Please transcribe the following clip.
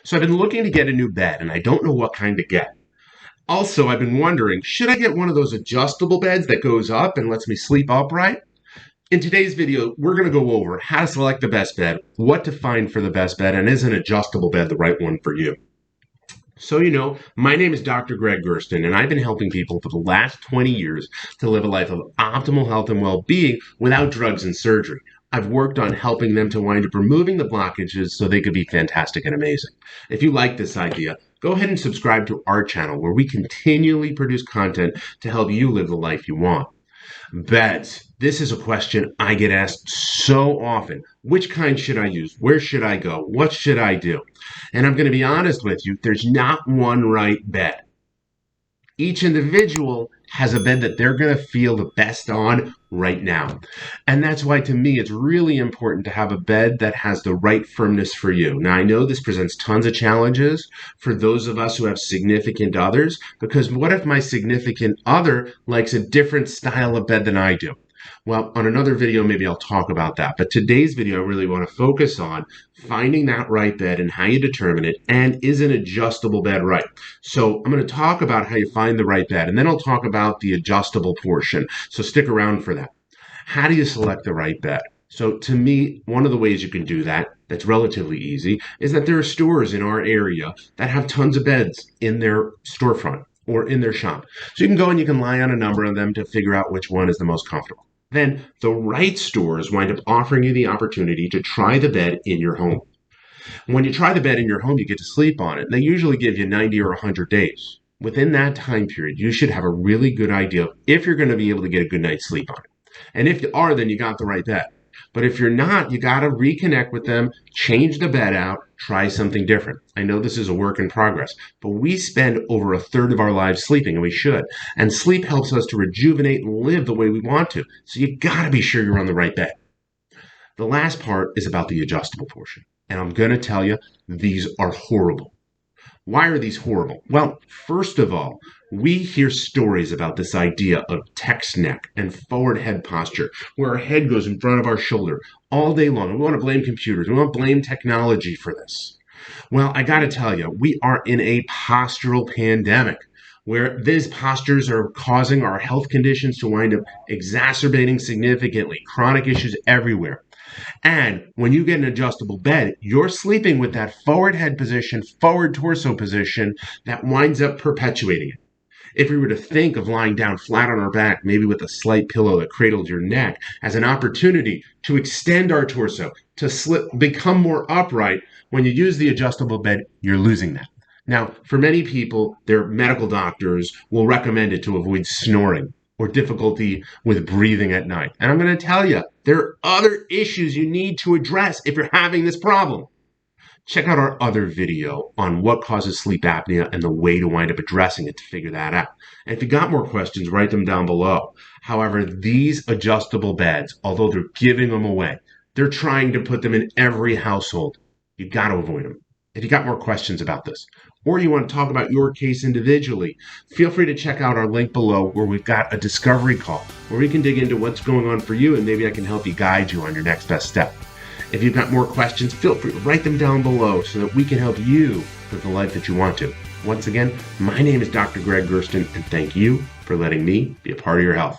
So I've been looking to get a new bed and I don't know what kind to get. Also, I've been wondering, should I get one of those adjustable beds that goes up and lets me sleep upright? In today's video, we're going to go over how to select the best bed, what to find for the best bed, and is an adjustable bed the right one for you? So, my name is Dr. Gregg Gerstin, and I've been helping people for the last 20 years to live a life of optimal health and well-being without drugs and surgery. I've worked on helping them to wind up removing the blockages so they could be fantastic and amazing. If you like this idea, go ahead and subscribe to our channel where we continually produce content to help you live the life you want. Beds. This is a question I get asked so often. Which kind should I use? Where should I go? What should I do? And I'm going to be honest with you, there's not one right bed. Each individual has a bed that they're going to feel the best on right now. And that's why, to me, it's really important to have a bed that has the right firmness for you. Now, I know this presents tons of challenges for those of us who have significant others, because what if my significant other likes a different style of bed than I do? Well, on another video, maybe I'll talk about that. But today's video, I really want to focus on finding that right bed and how you determine it, and is an adjustable bed right? So I'm going to talk about how you find the right bed, and then I'll talk about the adjustable portion. So stick around for that. How do you select the right bed? So to me, one of the ways you can do that, that's relatively easy, is that there are stores in our area that have tons of beds in their storefront or in their shop. So you can go and you can lie on a number of them to figure out which one is the most comfortable. Then the right stores wind up offering you the opportunity to try the bed in your home. When you try the bed in your home, you get to sleep on it. They usually give you 90 or 100 days. Within that time period, you should have a really good idea of if you're going to be able to get a good night's sleep on it. And if you are, then you got the right bed. But if you're not, you got to reconnect with them, change the bed out, try something different. I know this is a work in progress, but we spend over a third of our lives sleeping, and we should. And sleep helps us to rejuvenate and live the way we want to. So you got to be sure you're on the right bed. The last part is about the adjustable portion. And I'm going to tell you, these are horrible. Why are these horrible? Well, first of all, we hear stories about this idea of text neck and forward head posture, where our head goes in front of our shoulder all day long. We want to blame computers. We want to blame technology for this. Well, I got to tell you, we are in a postural pandemic where these postures are causing our health conditions to wind up exacerbating significantly, chronic issues everywhere. And when you get an adjustable bed, you're sleeping with that forward head position, forward torso position that winds up perpetuating it. If we were to think of lying down flat on our back, maybe with a slight pillow that cradles your neck, as an opportunity to extend our torso, to become more upright, when you use the adjustable bed, you're losing that. Now, for many people, their medical doctors will recommend it to avoid snoring or difficulty with breathing at night. And I'm going to tell you, there are other issues you need to address if you're having this problem. Check out our other video on what causes sleep apnea and the way to wind up addressing it to figure that out. And if you got more questions, write them down below. However, these adjustable beds, although they're giving them away, they're trying to put them in every household. You got to avoid them. If you got more questions about this, or you want to talk about your case individually, feel free to check out our link below where we've got a discovery call where we can dig into what's going on for you, and maybe I can help you guide you on your next best step. If you've got more questions, feel free to write them down below so that we can help you live the life that you want to. Once again, my name is Dr. Gregg Gerstin, and thank you for letting me be a part of your health.